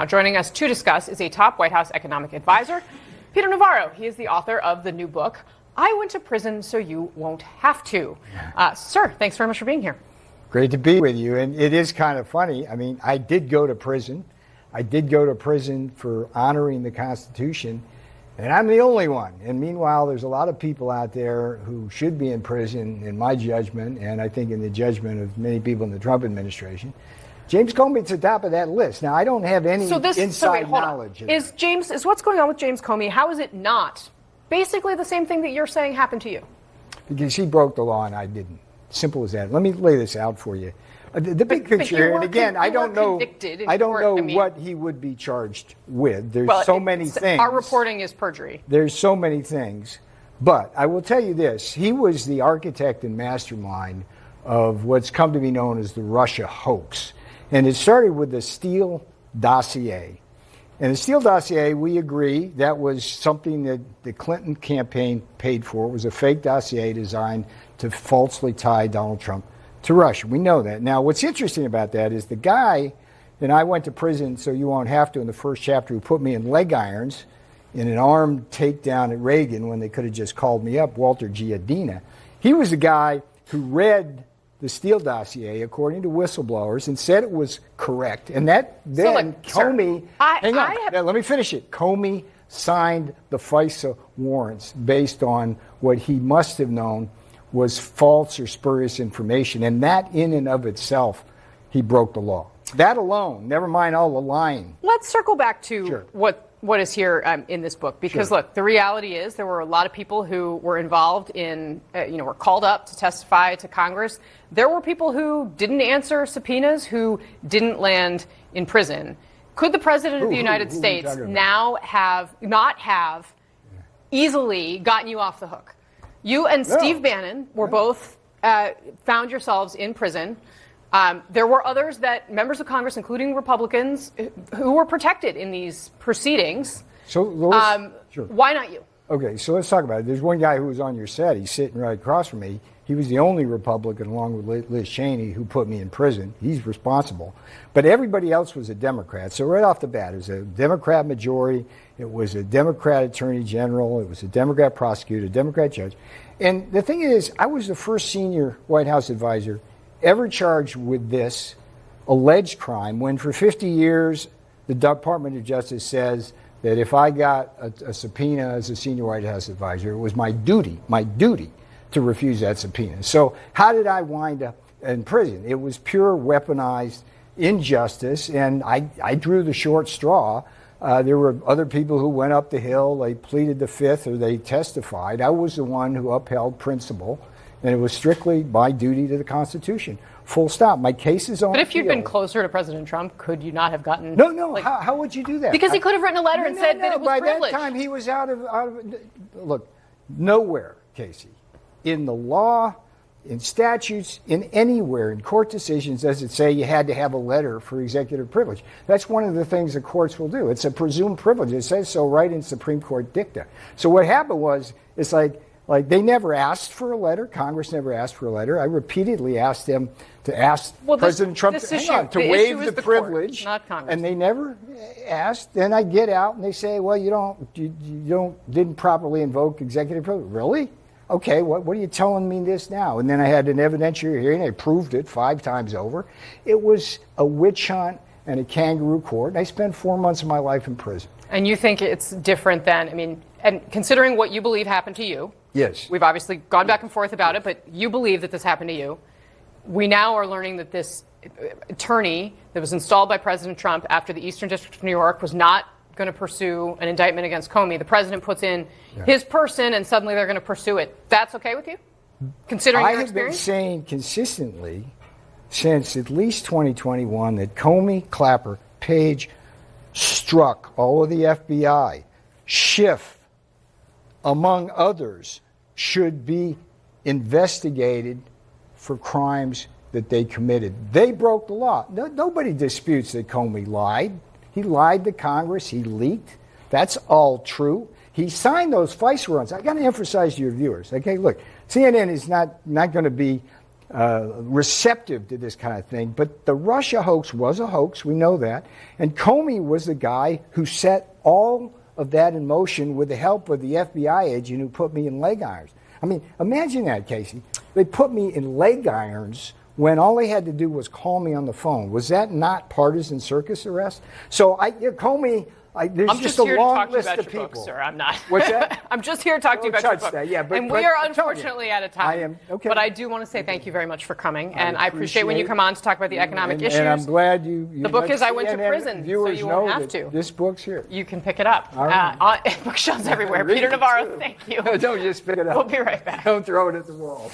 Now, joining us to discuss is a top White House economic advisor, Peter Navarro. He is the author of the new book, I Went to Prison So You Won't Have to. Sir, thanks very much for being here. Great to be with you. And it is kind of funny. I mean, I did go to prison. I did go to prison for honoring the Constitution, and I'm the only one. And meanwhile, there's a lot of people out there who should be in prison, in my judgment, and I think in the judgment of many people in the Trump administration. James Comey's at the top of that list. Now, I don't have any inside knowledge. Is what's going on with James Comey, how is it not basically the same thing that you're saying happened to you? Because he broke the law and I didn't. Simple as that. Let me lay this out for you. The big picture, and again, I don't know what he would be charged with. There's so many things. Our reporting is perjury. There's so many things. But I will tell you this. He was the architect and mastermind of what's come to be known as the Russia hoax. And it started with the Steele dossier. And the Steele dossier, we agree, that was something that the Clinton campaign paid for. It was a fake dossier designed to falsely tie Donald Trump to Russia. We know that. Now, what's interesting about that is the guy, and I went to prison so you won't have to in the first chapter, who put me in leg irons in an armed takedown at Reagan when they could have just called me up, Walter Giardina. He was the guy who read the Steele dossier, according to whistleblowers, and said it was correct. And that then Comey, let me finish it. Comey signed the FISA warrants based on what he must have known was false or spurious information. And that in and of itself, he broke the law. That alone, never mind all the lying. Let's circle back to what is here in this book, because look, the reality is there were a lot of people who were involved in, were called up to testify to Congress. There were people who didn't answer subpoenas, who didn't land in prison. Could the president of the United States now not have easily gotten you off the hook? You and Steve Bannon were both found yourselves in prison. There were others members of Congress, including Republicans, who were protected in these proceedings. So, why not you? Okay, so let's talk about it. There's one guy who was on your set. He's sitting right across from me. He was the only Republican, along with Liz Cheney, who put me in prison. He's responsible. But everybody else was a Democrat. So right off the bat, it was a Democrat majority. It was a Democrat attorney general. It was a Democrat prosecutor, a Democrat judge. And the thing is, I was the first senior White House advisor ever charged with this alleged crime, when for 50 years the Department of Justice says that if I got a subpoena as a senior White House advisor, it was my duty to refuse that subpoena. So how did I wind up in prison? It was pure weaponized injustice, and I drew the short straw. There were other people who went up the hill, they pleaded the fifth, or they testified. I was the one who upheld principle, and it was strictly my duty to the Constitution. Full stop. My case is on. But if you'd been closer to President Trump, could you not have gotten? No. How would you do that? Because he could have written a letter and said that it was privileged. By that time, he was out of. Look, nowhere, Casey, in the law, in statutes, in anywhere, in court decisions, does it say you had to have a letter for executive privilege. That's one of the things the courts will do. It's a presumed privilege. It says so right in Supreme Court dicta. So what happened was, it's like they never asked for a letter. Congress never asked for a letter. I repeatedly asked them to ask President Trump to waive the privilege, not Congress. And they never asked. Then I get out and they say, well, you didn't properly invoke executive privilege. Really? Okay, what are you telling me this now? And then I had an evidentiary hearing. I proved it 5 times over. It was a witch hunt and a kangaroo court. And I spent 4 months of my life in prison. And you think it's different than, and considering what you believe happened to you. Yes. We've obviously gone back and forth about it, but you believe that this happened to you. We now are learning that this attorney that was installed by President Trump after the Eastern District of New York was not going to pursue an indictment against Comey. The president puts in his person, and suddenly they're going to pursue it. That's okay with you, considering your experience? I have been saying consistently since at least 2021 that Comey, Clapper, Page, Strzok, all of the FBI, Schiff, among others, should be investigated for crimes that they committed. They broke the law. Nobody disputes that Comey lied. He lied to Congress. He leaked. That's all true. He signed those FISA warrants. I got to emphasize to your viewers. Okay, look, CNN is not going to be receptive to this kind of thing. But the Russia hoax was a hoax, we know that. And Comey was the guy who set all of that in motion with the help of the FBI agent who put me in leg irons. I mean, imagine that, Casey. They put me in leg irons when all they had to do was call me on the phone. Was that not partisan circus arrest? So Comey... there's I'm just here a to long talk to you list about of your people. book, sir. I'm not. What's that? I'm just here to talk to you about your book. That, yeah, and we are unfortunately out of time. I am, okay. But I do want to say thank you very much for coming, and I appreciate when you come on to talk about the economic issues. And I'm glad you the book is I Went to Prison, so you won't have to. This book's here. You can pick it up. All right. On bookshelves everywhere. Peter Navarro, thank you. Don't just pick it up. We'll be right back. Don't throw it at the wall.